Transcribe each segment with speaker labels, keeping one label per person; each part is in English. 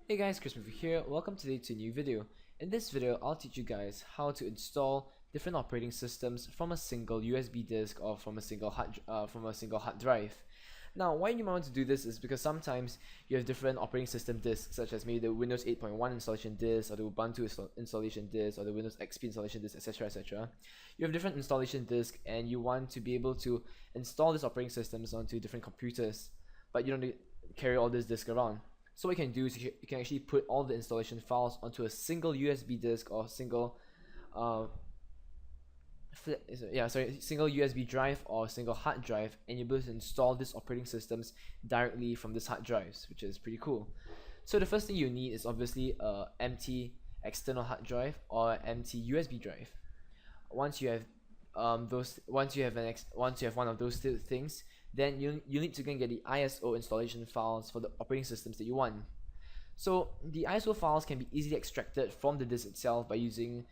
Speaker 1: Hey guys, Christopher here. Welcome today to a new video. In this video, I'll teach you guys how to install different operating systems from a single USB disk or from a single hard drive. Now, why you might want to do this is because sometimes you have different operating system disks, such as maybe the Windows 8.1 installation disk, or the Ubuntu installation disk, or the Windows XP installation disk, etc., etc. You have different installation disks, and you want to be able to install these operating systems onto different computers, but you don't need to carry all this disk around. So what you can do is you can actually put all the installation files onto a single USB disk or single single USB drive or single hard drive, and you'll be able to install these operating systems directly from these hard drives, which is pretty cool. So the first thing you need is obviously a empty external hard drive or an empty USB drive. Once you have once you have one of those things, then you need to go and get the ISO installation files for the operating systems that you want. So the ISO files can be easily extracted from the disk itself by using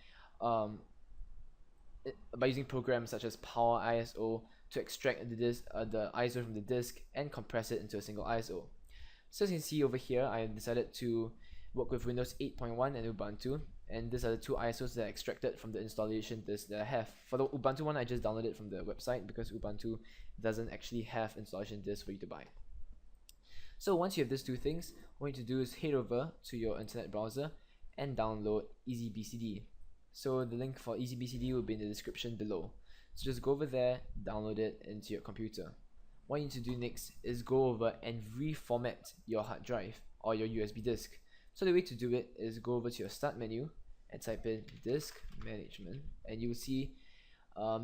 Speaker 1: programs such as Power ISO to extract the ISO from the disk and compress it into a single ISO. So as you can see over here, I decided to work with Windows 8.1 and Ubuntu, and these are the two ISOs that I extracted from the installation disk that I have. For the Ubuntu one, I just downloaded it from the website because Ubuntu doesn't actually have installation disks for you to buy. So once you have these two things, what you need to do is head over to your internet browser and download EasyBCD. So the link for EasyBCD will be in the description below. So just go over there, download it into your computer. What you need to do next is go over and reformat your hard drive or your USB disk. So the way to do it is go over to your start menu and type in disk management, and you will see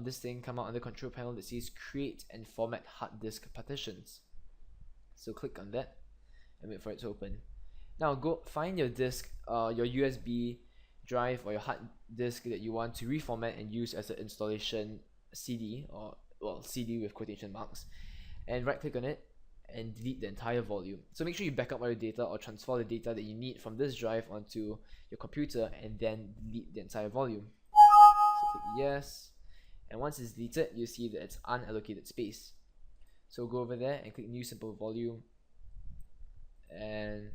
Speaker 1: this thing come out on the control panel that says create and format hard disk partitions. So click on that and wait for it to open. Now go find your disk, your USB drive or your hard disk that you want to reformat and use as an installation CD, or well, CD with quotation marks, and right click on it and delete the entire volume. So make sure you back up all your data or transfer the data that you need from this drive onto your computer, and then delete the entire volume. So click yes, and once it's deleted, you see that it's unallocated space. So go over there and click new simple volume and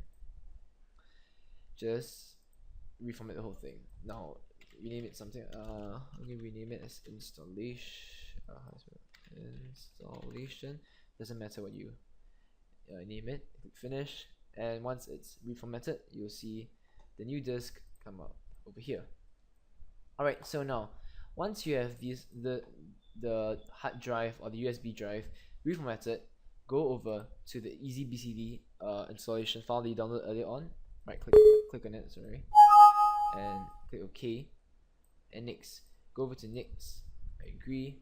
Speaker 1: just reformat the whole thing. Now rename it something. I'm gonna rename it as installation. Doesn't matter what you name it. Click finish, and once it's reformatted, you'll see the new disk come up over here. Alright, so now once you have the hard drive or the USB drive reformatted, go over to the EasyBCD installation file that you downloaded earlier on. Right click on it, sorry, and click OK, and next go over to next. I agree.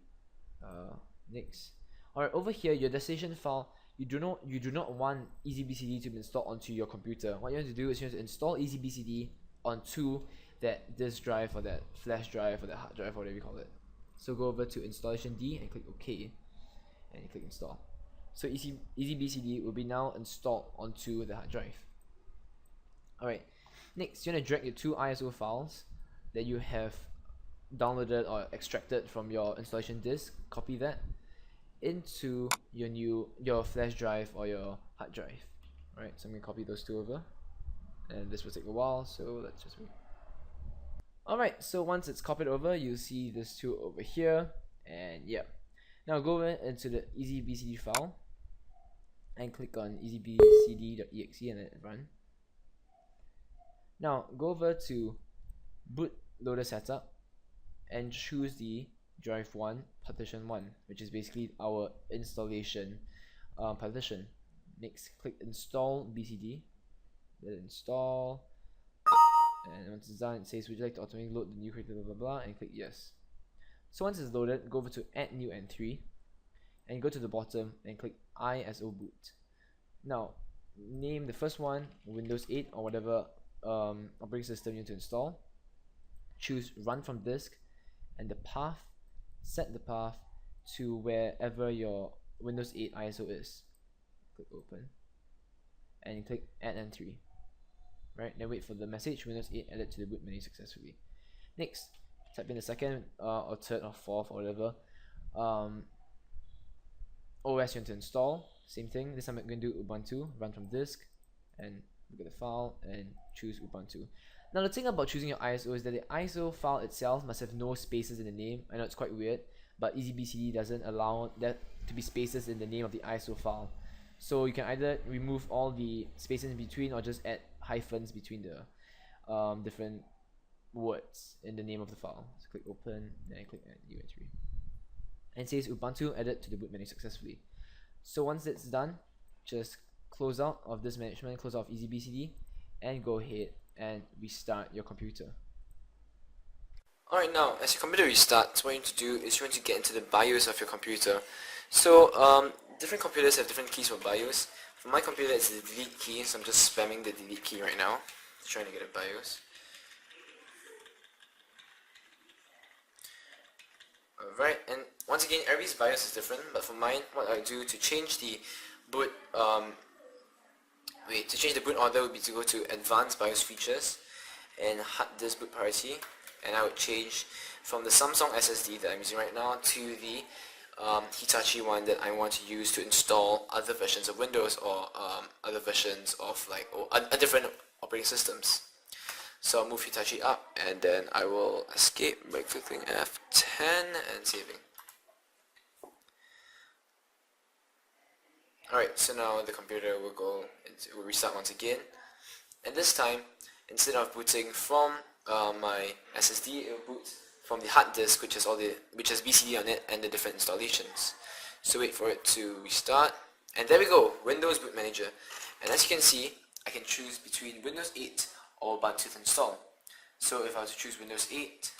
Speaker 1: Next. Alright, over here your destination file, you do not want EasyBCD to be installed onto your computer. What you have to do is you have to install EasyBCD onto that disk drive or that flash drive or that hard drive, whatever you call it. So go over to installation D and click OK, and you click install. So EasyBCD will be now installed onto the hard drive. Alright, next you want to drag your two ISO files that you have downloaded or extracted from your installation disk, copy that into your flash drive or your hard drive. Alright, so I'm going to copy those two over, and this will take a while, so let's just wait. Alright, so once it's copied over, you'll see this two over here, and yeah. Now go over into the EasyBCD file and click on easybcd.exe and let it run. Now go over to bootloader setup and choose the drive 1 partition 1, which is basically our installation partition. Next, click install BCD, let it install, and once it's done, it says would you like to automatically load the new created blah blah blah, and click yes. So once it's loaded, go over to add new N3 and go to the bottom and click ISO boot. Now name the first one Windows 8 or whatever operating system you need to install. Choose run from disk, and the path, set the path to wherever your Windows 8 ISO is. Click open and you click add N3. Right, then wait for the message Windows 8 added to the boot menu successfully. Next, type in the second or third or fourth or whatever OS you want to install. Same thing, this time I'm going to do Ubuntu, run from disk, and look at the file and choose Ubuntu. Now the thing about choosing your ISO is that the ISO file itself must have no spaces in the name. I know it's quite weird, but EasyBCD doesn't allow that to be spaces in the name of the ISO file. So you can either remove all the spaces in between or just add hyphens between the different words in the name of the file. So click open, then I click add new entry. And it says Ubuntu added to the boot menu successfully. So once it's done, just close out of this management, close out of EasyBCD, and go ahead and restart your computer. Alright, now as your computer restarts, what you need to do is you want to get into the BIOS of your computer. So different computers have different keys for BIOS. For my computer it's the delete key, so I'm just spamming the delete key right now, trying to get a BIOS. Alright, and once again everybody's BIOS is different, but for mine, what I do to change the boot boot order would be to go to Advanced BIOS Features and hard disk boot priority, and I would change from the Samsung SSD that I'm using right now to the Hitachi one that I want to use to install other versions of Windows or other versions of different operating systems. So I'll move Hitachi up, and then I will escape by clicking F10 and saving. Alright, so now the computer will restart once again, and this time instead of booting from my SSD, it will boot from the hard disk, which has BCD on it and the different installations. So wait for it to restart, and there we go, Windows Boot Manager. And as you can see, I can choose between Windows 8 or Ubuntu to install. So if I were to choose Windows 8,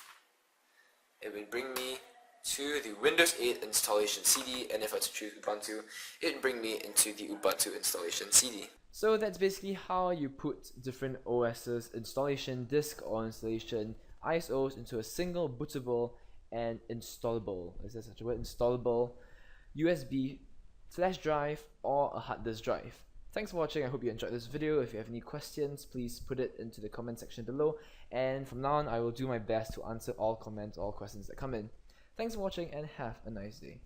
Speaker 1: it would bring me to the Windows 8 installation CD, and if I were to choose Ubuntu, it would bring me into the Ubuntu installation CD. So that's basically how you put different OS's installation disk or installation ISOs into a single bootable and installable, is there such a word, installable USB flash drive or a hard disk drive. Thanks for watching. I hope you enjoyed this video. If you have any questions, please put it into the comment section below, and from now on I will do my best to answer all comments, all questions that come in. Thanks for watching and have a nice day.